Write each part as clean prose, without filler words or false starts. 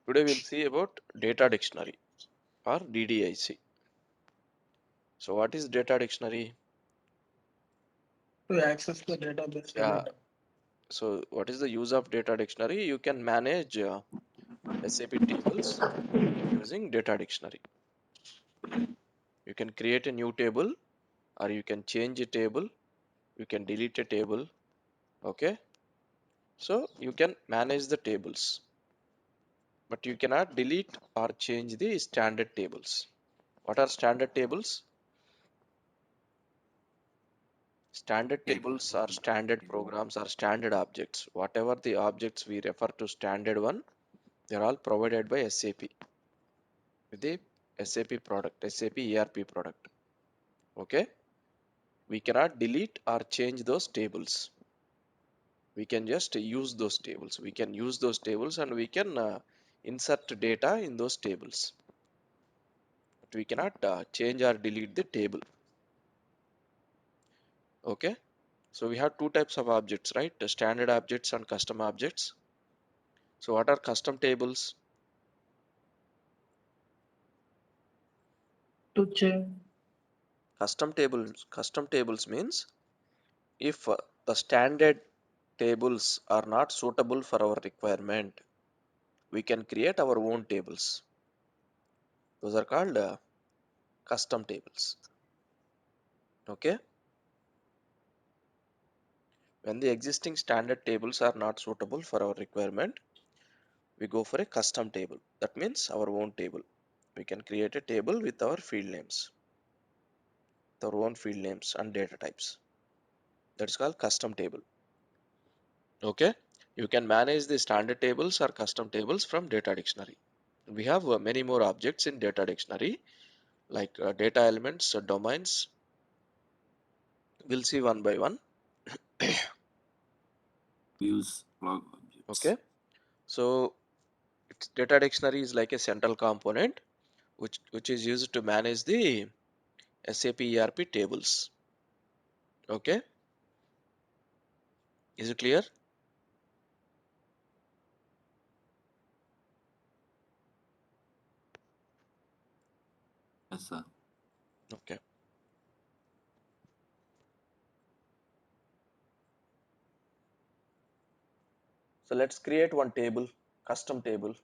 Today we'll see about data dictionary or DDIC. So what is data dictionary? To access the database Yeah. data. So what is the use of data dictionary? You can manage SAP tables using data dictionary. You can create a new table or you can change a table. You can delete a table. Okay. So you can manage the tables, but you cannot delete or change the standard tables. What are standard tables? Standard tables are standard programs or standard objects. Whatever the objects we refer to standard one, they're all provided by SAP with the SAP product, SAP ERP product. Okay. We cannot delete or change those tables. We can just use those tables. We can use those tables and we can insert data in those tables. But we cannot change or delete the table. Okay. So we have two types of objects, right? The standard objects and custom objects. So what are custom tables? To change. Custom tables means if the standard tables are not suitable for our requirement, we can create our own tables. Those are called custom tables. Okay. When the existing standard tables are not suitable for our requirement, we go for a custom table. That means our own table. We can create a table with our field names, our own field names and data types. That's called custom table. Okay. You can manage the standard tables or custom tables from data dictionary. We have many more objects in data dictionary like data elements, domains. We'll see one by one. Use log objects. Okay. So data dictionary is like a central component which is used to manage the SAP ERP tables. Okay. Is it clear? Yes, sir. Okay. So let's create one table, custom table.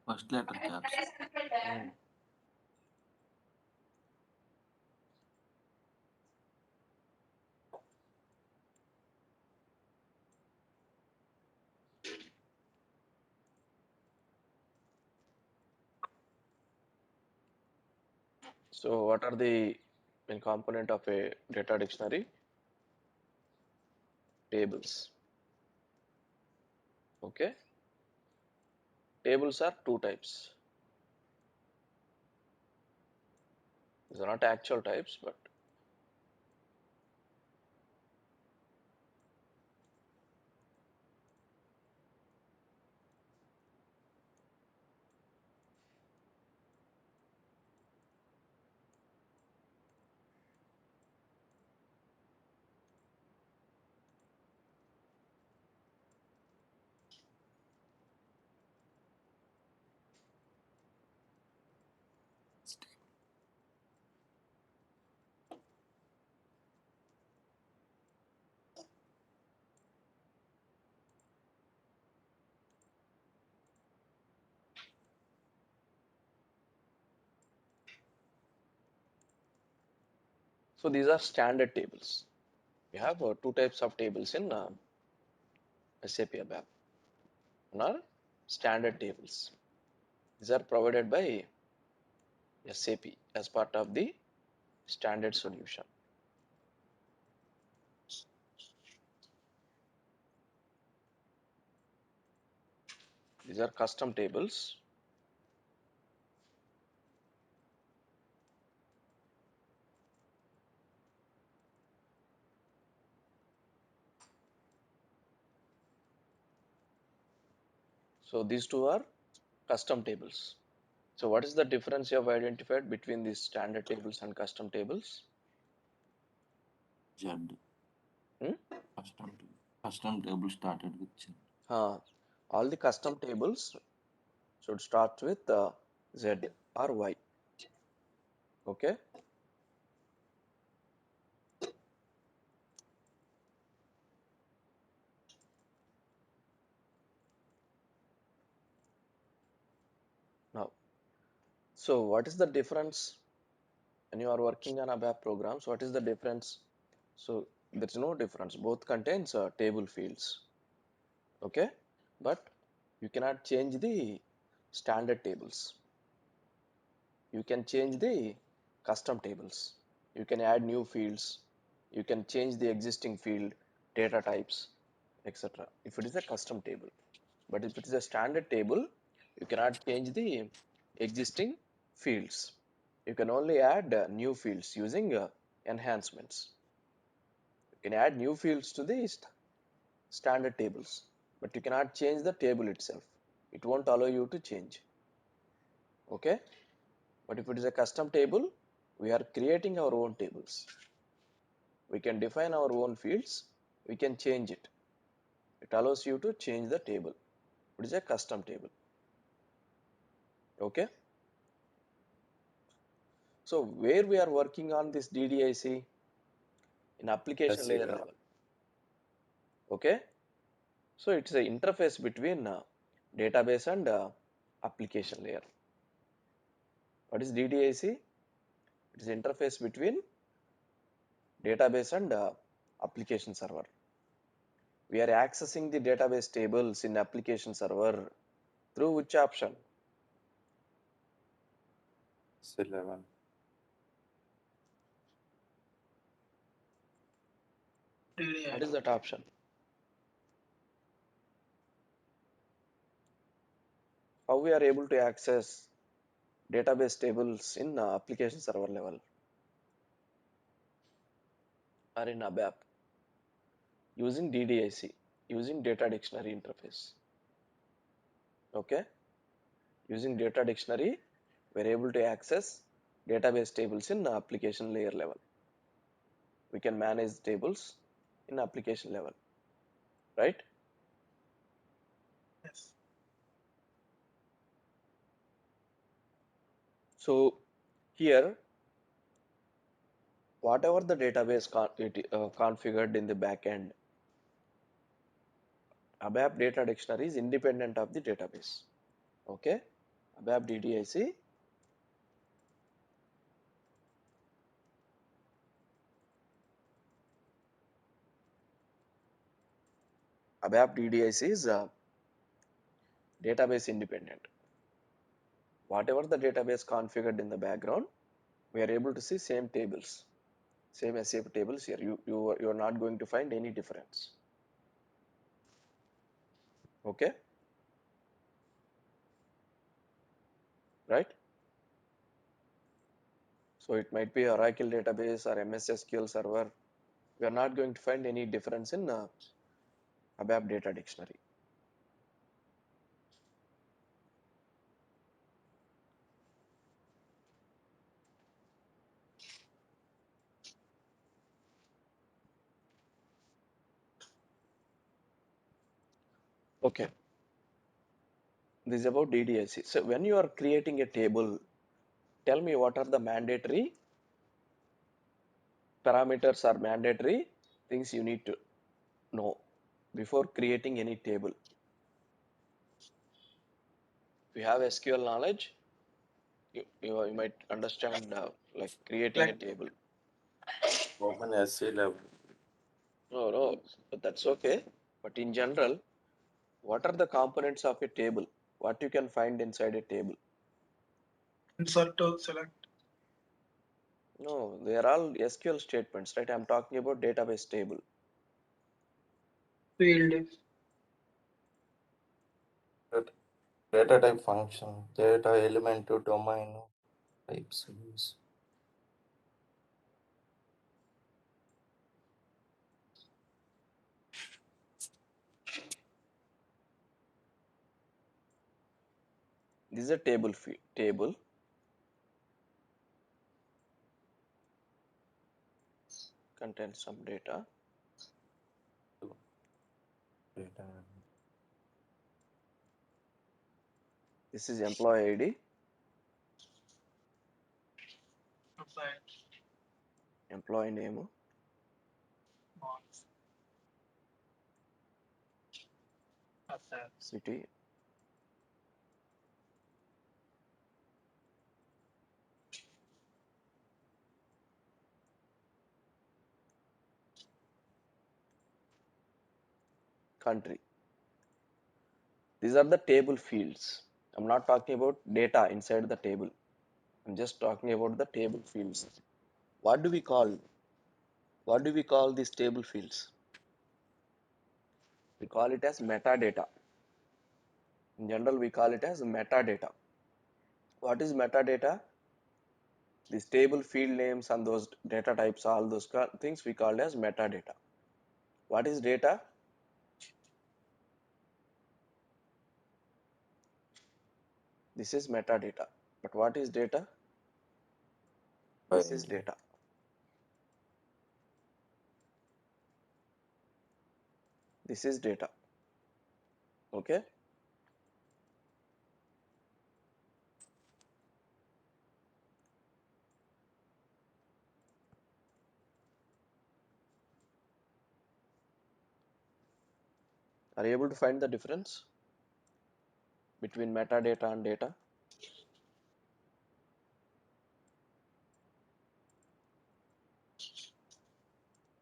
First letter caps. Mm. So what are the main component of a data dictionary? Tables. Okay. Tables are two types. These are not actual types, but So these are standard tables. We have two types of tables in SAP ABAP. One are standard tables. These are provided by SAP as part of the standard solution. These are custom tables. So these two are custom tables. So what is the difference you have identified between these standard tables and custom tables? Z. Hmm? Custom table started with Z. All the custom tables should start with Z or Y. Okay. Now, so what is the difference when you are working on ABAP programs? What is the difference? So there is no difference. Both contains table fields. Okay, but you cannot change the standard tables. You can change the custom tables. You can add new fields. You can change the existing field, data types, etc. If it is a custom table. But if it is a standard table, you cannot change the existing fields. You can only add new fields using enhancements. You can add new fields to the standard tables, but you cannot change the table itself. It won't allow you to change. Okay, but if it is a custom table, we are creating our own tables. We can define our own fields. We can change it. It allows you to change the table. It is a custom table. Okay, so where we are working on this DDIC in application layer level. Okay, so it's a interface between database and application layer. What is DDIC? It is interface between database and application server. We are accessing the database tables in application server through which option? Cell level. What is that option? How we are able to access database tables in application server level or in ABAP using DDIC, using data dictionary interface. Okay, using data dictionary, we are able to access database tables in application layer level. We can manage tables in application level, right? Yes. So here, whatever the database configured in the backend, ABAP data dictionary is independent of the database. Okay, ABAP DDIC, ABAP DDIC is database independent. Whatever the database configured in the background, we are able to see same tables, same SAP tables here. You are not going to find any difference. Okay, right? So it might be Oracle database or MS SQL server. We are not going to find any difference in ABAP data dictionary. Okay, this is about DDIC. So when you are creating a table, tell me what are the mandatory parameters or mandatory things you need to know before creating any table. If you have SQL knowledge, you might understand like creating a Like table. Open SC11. No, but that's okay. But in general, what are the components of a table? What you can find inside a table? Insert to select. No, they are all SQL statements, right? I'm talking about database table. Field. Data type function, data element to domain types. This is a table contains some data. Data. This is employee ID, Outside. employee name, Marks. Outside. city, country. These are the table fields. I'm not talking about data inside the table. I'm just talking about the table fields. What do we call? What do we call these table fields? We call it as metadata. In general, we call it as metadata. What is metadata? These table field names and those data types, all those things we call as metadata. What is data? This is metadata. But what is data? This is data. This is data. Okay. Are you able to find the difference between metadata and data?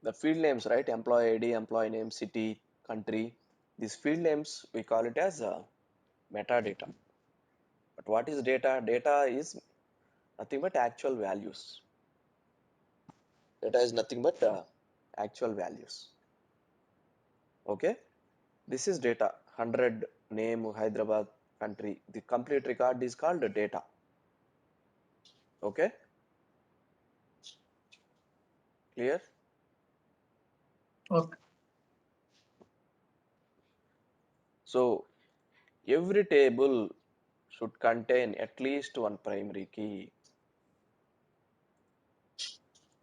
The field names, right? Employee ID, employee name, city, country. These field names, we call it as metadata. But what is data? Data is nothing but actual values. Data is nothing but actual values. Okay. This is data. 100 name, Hyderabad, country. The complete record is called data. Okay. Clear? Okay. So every table should contain at least one primary key.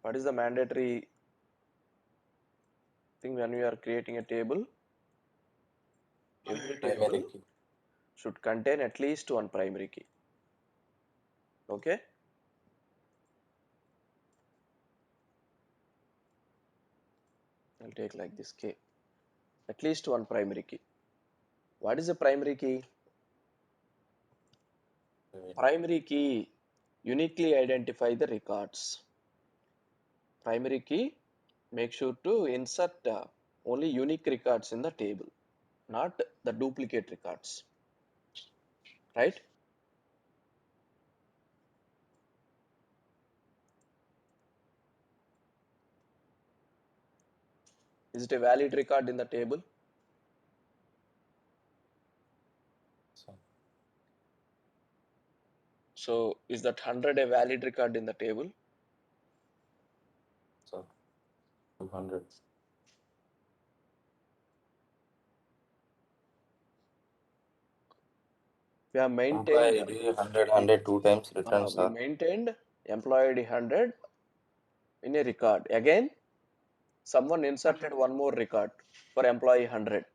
What is the mandatory thing when we are creating a table? Every Primary table key. should contain at least one primary key. Okay. I'll take like this K. At least one primary key. What is a primary key? Primary key uniquely identify the records. Primary key make sure to insert only unique records in the table, not the duplicate records. Right? Is it a valid record in the table? So is that 100 a valid record in the table? So 200. We have maintained Employee ID 100 two times returns we are maintained employee ID 100 in a record. Again, someone inserted one more record for employee 100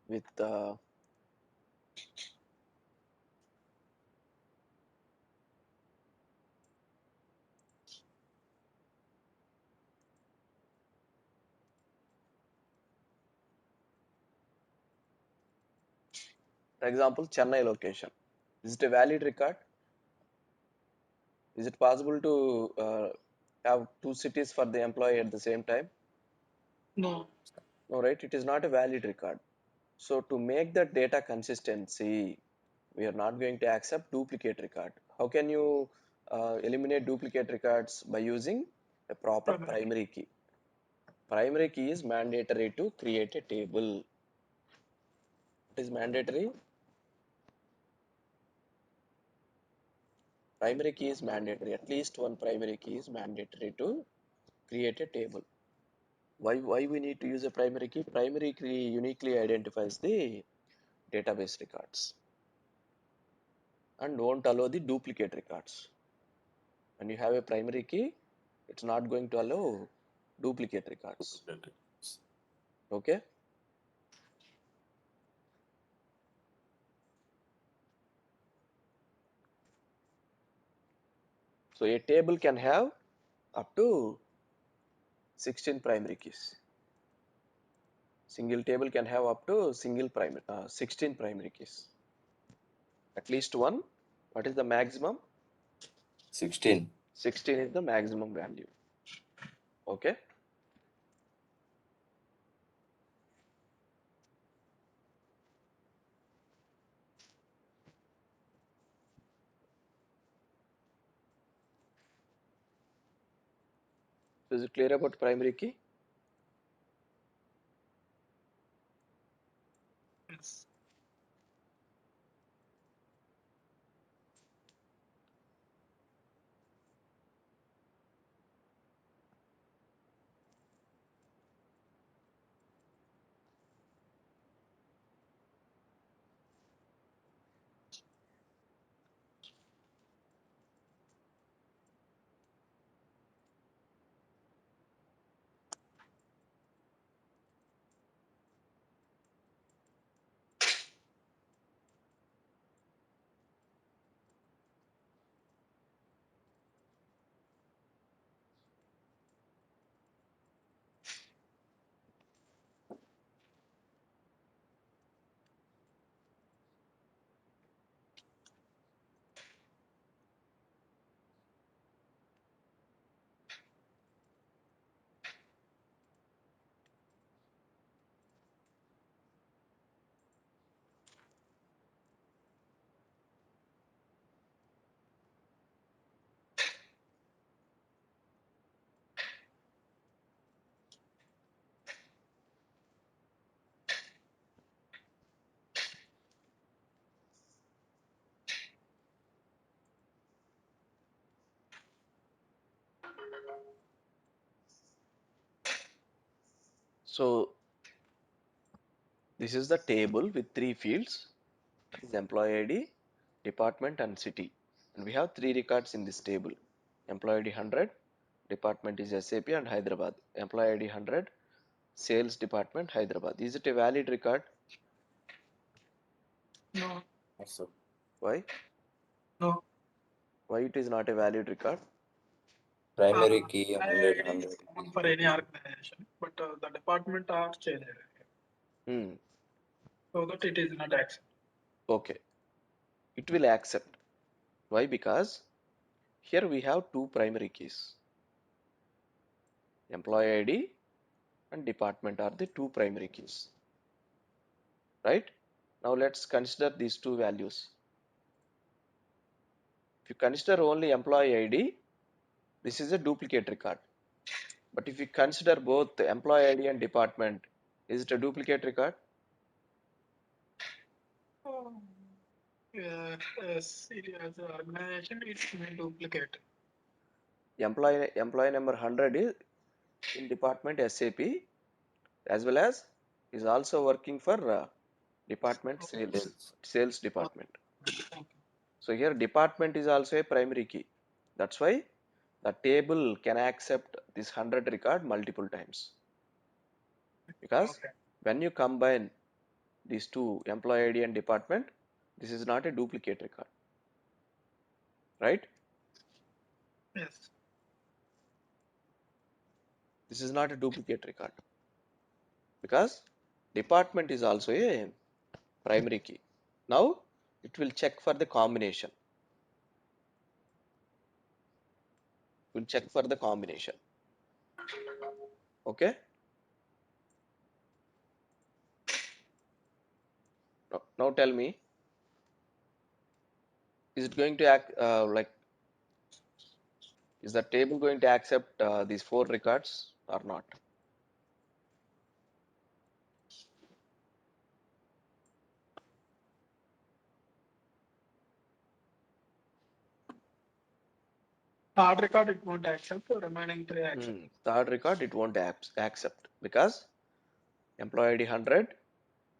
with for example Chennai location. Is it a valid record? Is it possible to have two cities for the employee at the same time? No. No, right? It is not a valid record. So to make the data consistency, we are not going to accept duplicate record. How can you eliminate duplicate records? By using a proper primary key. Primary key is mandatory to create a table. It is mandatory. Primary key is mandatory. At least one primary key is mandatory to create a table. Why we need to use a primary key? Primary key uniquely identifies the database records and won't allow the duplicate records. When you have a primary key, it's not going to allow duplicate records. Okay. So a table can have up to 16 primary keys. Single table can have up to 16 primary keys. At least one. What is the maximum? 16. 16 is the maximum value. Okay. So is it clear about primary key? Yes. So this is the table with three fields. That is employee ID, department and city. And we have three records in this table. Employee ID 100, department is SAP and Hyderabad. Employee ID 100, sales department Hyderabad. Is it a valid record? No. Yes, sir. Why? No. Why it is not a valid record? Primary key ID 100, is common for any organization, but the department are changed. So that it is not accepted. Okay. It will accept. Why? Because here we have two primary keys. Employee ID and department are the two primary keys. Right? Now let's consider these two values. If you consider only employee ID, this is a duplicate record. But if you consider both the employee ID and department, is it a duplicate record? Yes, as an organization, it may duplicate. Employee number 100 is in department SAP as well as is also working for department sales department. Okay. So here department is also a primary key. That's why the table can accept this 100 record multiple times. Because when you combine these two, employee ID and department, this is not a duplicate record. Right? Yes. This is not a duplicate record. Because department is also a primary key. Now it will check for the combination. will check for the combination. Okay. Now tell me, is it going to act is the table going to accept these 4 records or not? Third record it won't accept, remaining three accept. Third record it won't accept because employee ID 100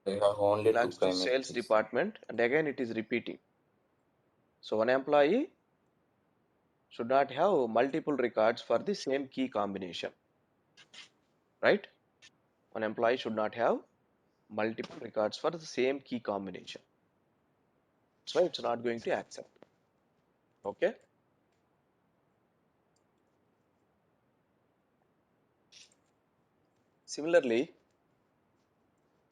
I have only 2 belongs to primary sales keys. department, and again it is repeating. So one employee should not have multiple records for the same key combination, right? One employee should not have multiple records for the same key combination. That's why it's not going to accept. Okay. Similarly,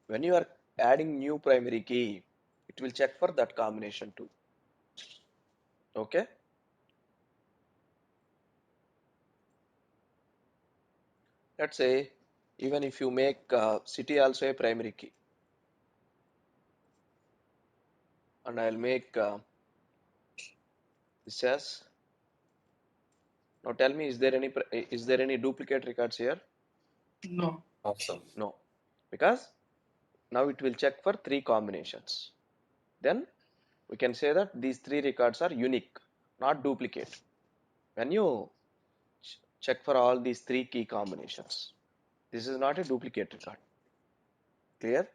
when you are adding new primary key, it will check for that combination too. Okay. Let's say even if you make city also a primary key, and I'll make this as. Now tell me, is there any duplicate records here? No. Awesome. No, because now it will check for 3 combinations. Then we can say that these 3 records are unique, not duplicate. When you check for all these 3 key combinations, this is not a duplicate record. Clear?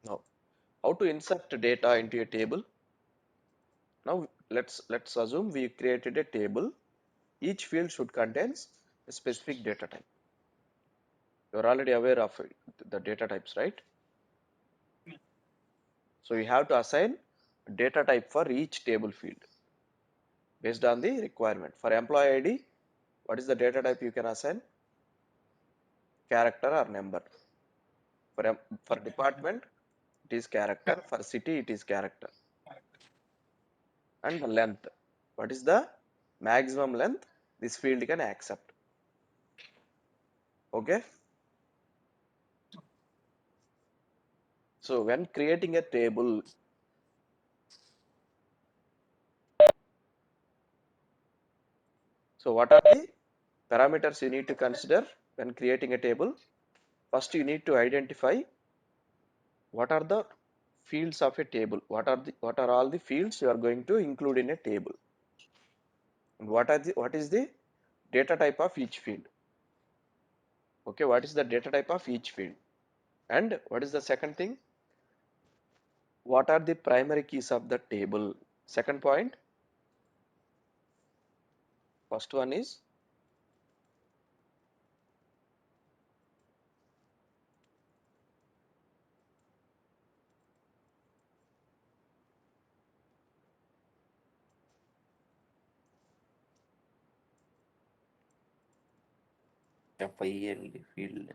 Now, how to insert data into a table? Now let's assume we created a table. Each field should contain a specific data type. You're already aware of the data types, right? So you have to assign data type for each table field based on the requirement. For employee ID, what is the data type you can assign? Character or number. For department, it is character. For city, it is character. And the length. What is the maximum length this field can accept? Okay. So when creating a table, so what are the parameters you need to consider when creating a table? First, you need to identify what are the fields of a table. What are all the fields you are going to include in a table? And what is the data type of each field? Okay, what is the data type of each field? And what is the second thing? What are the primary keys of the table? Second point. First one is FIL field.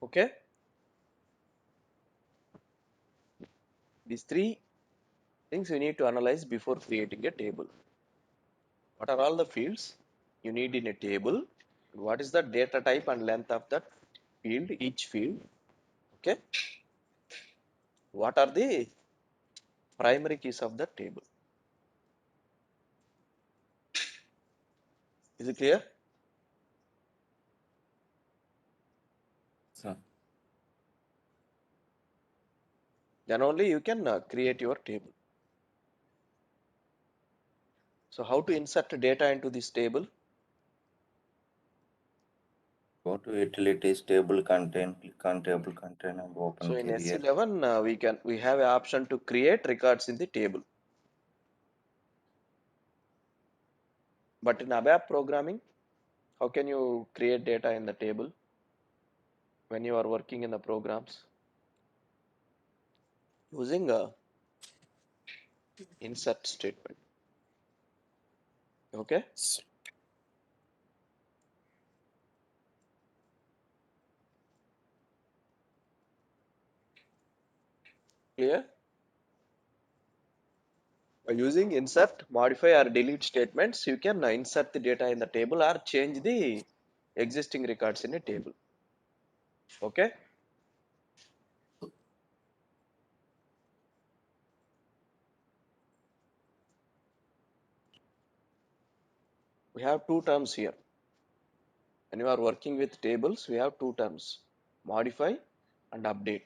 okay. These 3 things you need to analyze before creating a table. What are all the fields you need in a table? What is the data type and length of that field, each field? Okay. What are the primary keys of the table? Is it clear? So, Then only you can create your table. So how to insert data into this table? Go to utilities, table content, click on table content and open So in career. S11, we have an option to create records in the table. But in ABAP programming, how can you create data in the table when you are working in the programs? Using a insert statement. Okay, clear? By using insert, modify or delete statements, you can insert the data in the table or change the existing records in a table. Okay, we have two terms here. When you are working with tables, we have two terms, modify and update.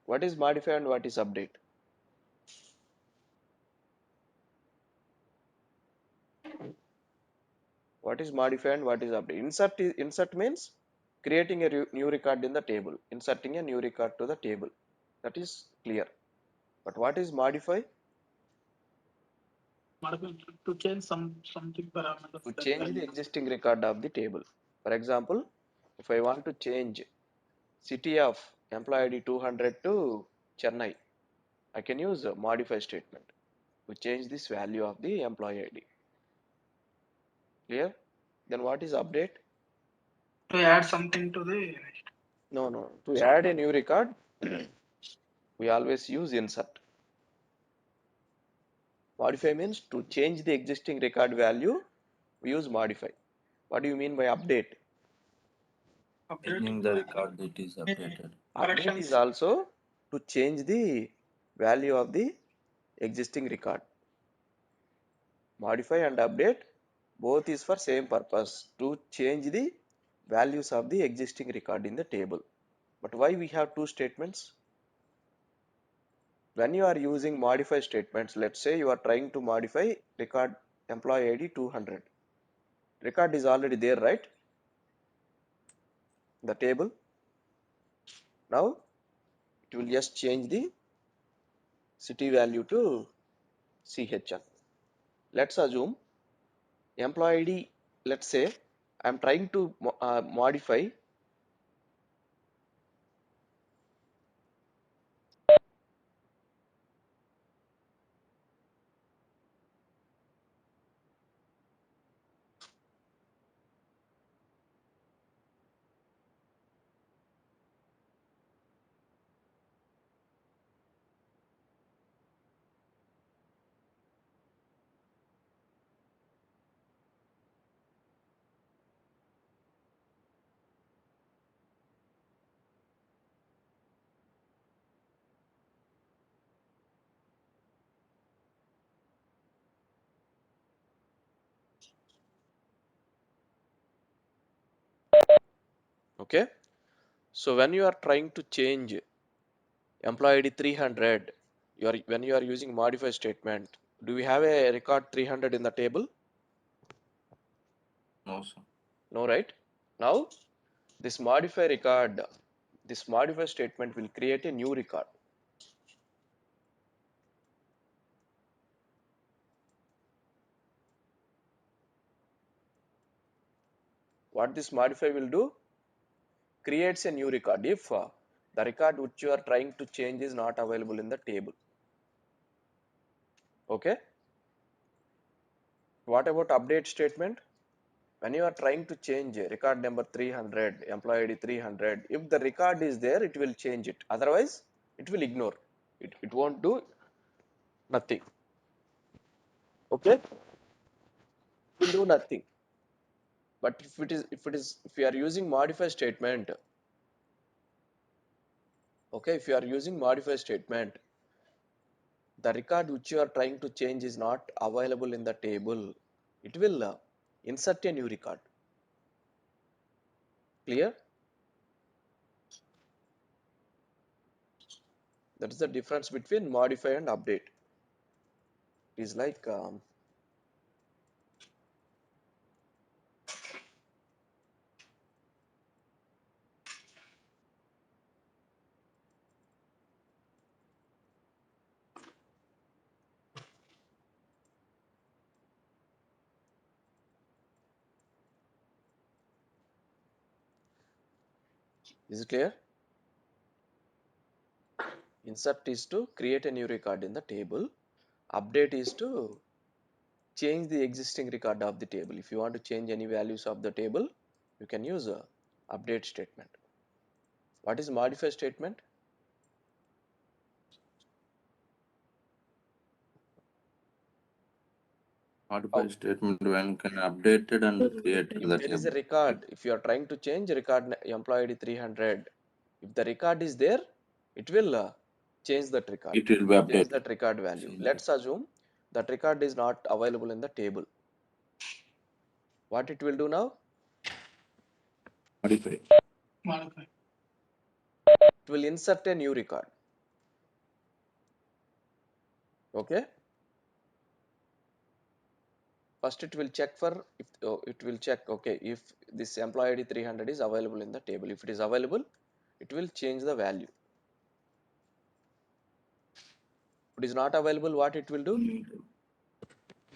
What is modify and what is update? What is modify and what is update? Insert means creating a new record in the table, inserting a new record to the table. That is clear. But what is modify? To change something parameters To that change the value. existing record of the table. For example, if I want to change city of employee ID 200 to Chennai, I can use a modify statement to change this value of the employee ID. Clear? Then what is update? To add something to the No, no. To add a new record, we always use insert. Modify means to change the existing record value, we use modify. What do you mean by update? update Changing the record that is updated. Update is corrections. also to change the value of the existing record. Modify and update both is for same purpose, to change the values of the existing record in the table. But why we have two statements? When you are using modify statements, let's say you are trying to modify record employee ID 200. Record is already there, right? The table. Now it will just change the city value to CHN. Let's assume employee ID, let's say I am trying to modify okay. So when you are trying to change employee ID 300, when you are using modify statement, do we have a record 300 in the table? No, sir. No, right? Now this modify record, this modify statement will create a new record. What this modify will do? Creates a new record if the record which you are trying to change is not available in the table. Okay. What about update statement? When you are trying to change record number 300, employee ID 300, if the record is there, it will change it. Otherwise, it will ignore. It won't do nothing. Okay, it will do nothing. But if you are using modify statement, okay, if you are using modify statement, the record which you are trying to change is not available in the table, it will insert a new record. Clear? That is the difference between modify and update. It is like Is it clear? Insert is to create a new record in the table. Update is to change the existing record of the table. If you want to change any values of the table, you can use a update statement. What is modify statement? Modify statement when can updated and created If the there is a table. record, if you are trying to change record employee ID 300, if the record is there, it will change that record. It will be Change updated. that record value. Let's assume that record is not available in the table. What it will do now? Modify. Modify. It will insert a new record. Okay. First it will check for if it will check, okay, if this employee ID 300 is available in the table. If it is available, it will change the value. If it is not available, what it will do?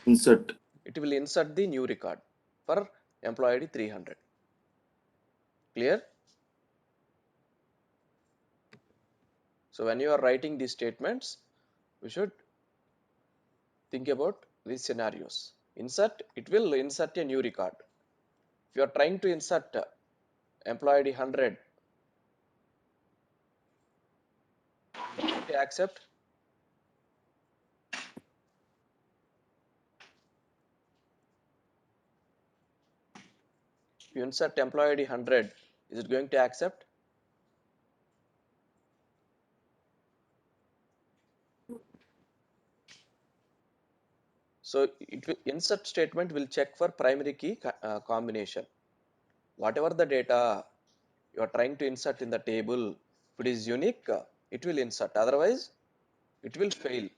Insert. It will insert the new record for employee ID 300. Clear? So when you are writing these statements, we should think about these scenarios. Insert, it will insert a new record. If you are trying to insert employee ID 100, accept. If you insert employee ID 100, is it going to accept? So insert statement will check for primary key combination. Whatever the data you are trying to insert in the table, if it is unique, it will insert. Otherwise, it will fail.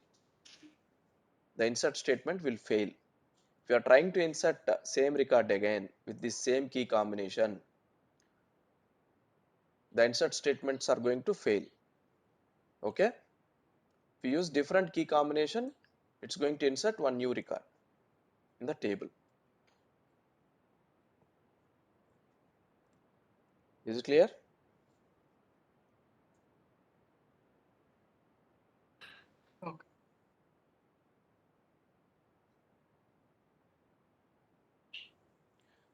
The insert statement will fail. If you are trying to insert same record again with the same key combination, the insert statements are going to fail. Okay. If you use different key combination, it's going to insert one new record in the table. Is it clear? Okay.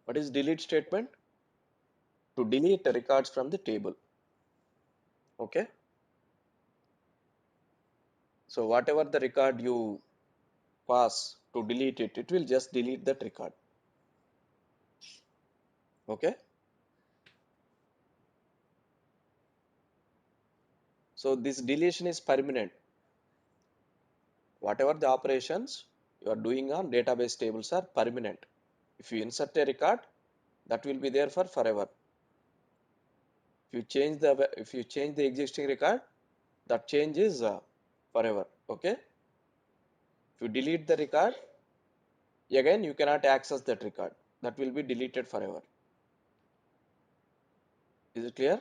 What is delete statement? To delete the records from the table. Okay. So whatever the record you pass to delete it, it will just delete that record. Okay. So this deletion is permanent. Whatever the operations you are doing on database tables are permanent. If you insert a record, that will be there for forever. If you change the existing record, that change is forever. Okay. If you delete the record, again you cannot access that record. That will be deleted forever. Is it clear?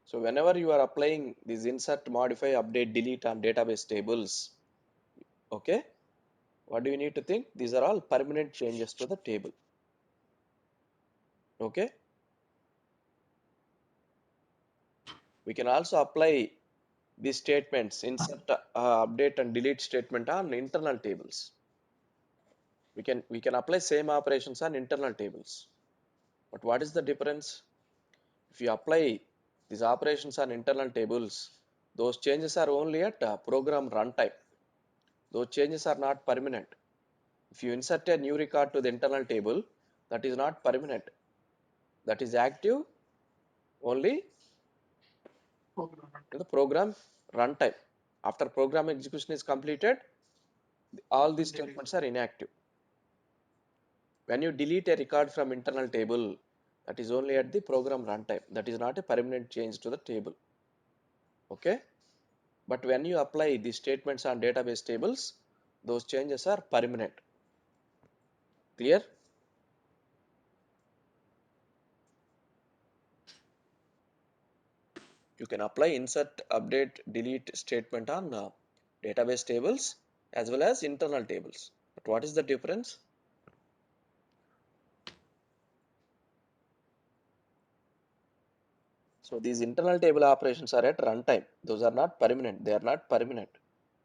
So whenever you are applying this insert, modify, update, delete on database tables, okay, what do you need to think? These are all permanent changes to the table. Okay. We can also apply these statements, insert, update and delete statement on internal tables. We can apply same operations on internal tables. But what is the difference? If you apply these operations on internal tables, those changes are only at program runtime. Those changes are not permanent. If you insert a new record to the internal table, that is not permanent. That is active only in the program runtime. After program execution is completed, all these statements are inactive. When you delete a record from internal table, that is only at the program runtime. That is not a permanent change to the table. Okay. But when you apply these statements on database tables, those changes are permanent. Clear? You can apply insert, update, delete statement on database tables as well as internal tables. But what is the difference? So these internal table operations are at runtime. Those are not permanent. They are not permanent.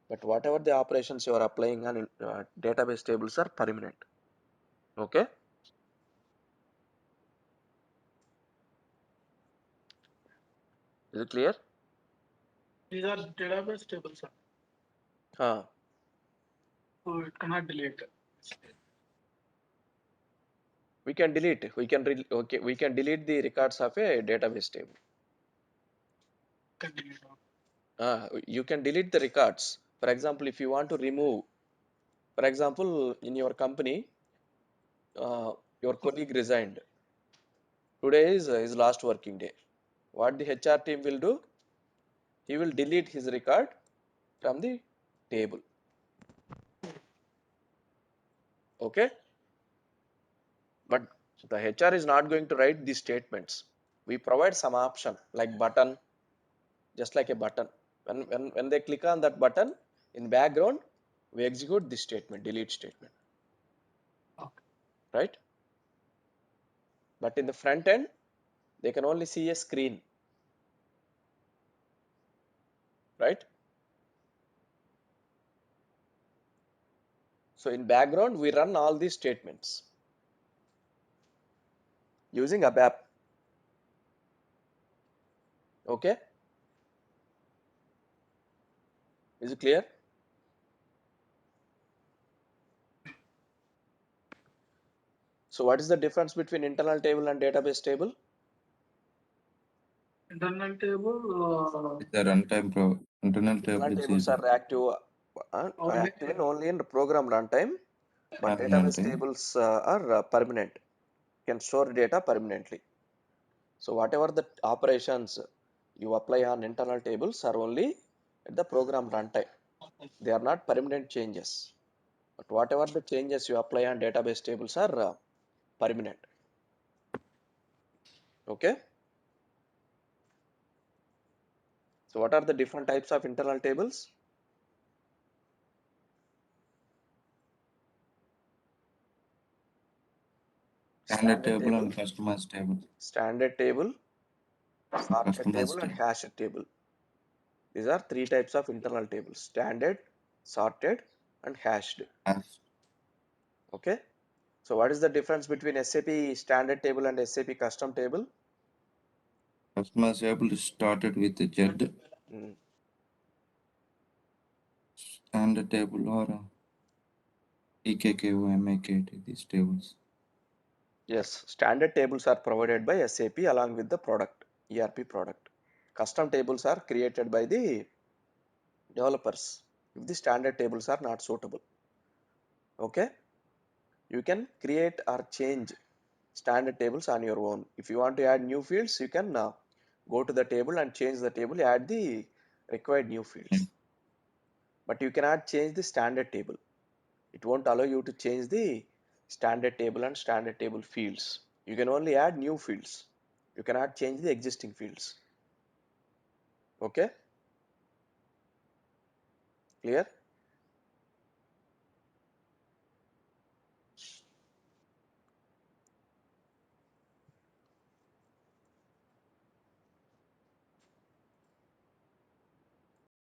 But whatever the operations you are applying on database tables are permanent. Okay. Is it clear? These are database tables, sir. Huh. So it cannot delete. We can delete. Okay. We can delete the records of a database table. Can delete. You can delete the records. For example, if you want to remove, for example, in your company, your colleague resigned. Today is his last working day. What the HR team will do? He will delete his record from the table. Okay. But the HR is not going to write these statements. We provide some option like button, just like a button. When they click on that button, in background, we execute this statement, delete statement, Okay. right? But in the front end, they can only see a screen, right? So in background, we run all these statements using ABAP. Okay, is it clear? So what is the difference between internal table and database table? Internal table, The runtime internal table Internal is tables zero. are active, only active only in the program runtime, but Have database runtime. tables are permanent, can store data permanently. So whatever the operations you apply on internal tables are only at the program runtime. They are not permanent changes. But whatever the changes you apply on database tables are permanent. Okay. So what are the different types of internal tables? Standard Standard table table, and customized table. standard table, sorted table, Customized and table. hashed table. These are three types of internal tables: standard, sorted, and hashed. Hash. Okay. So what is the difference between SAP standard table and SAP custom table? Customized table is started with the Z. Mm. Standard table or EKKO, MAKT, these tables. Yes, standard tables are provided by SAP along with the product, ERP product. Custom tables are created by the developers if the standard tables are not suitable. Okay, you can create or change standard tables on your own. If you want to add new fields, you can go to the table and change the table, add the required new Yeah. fields. But you cannot change the standard table. It won't allow you to change the standard table and standard table fields. You can only add new fields. You cannot change the existing fields. Okay, clear?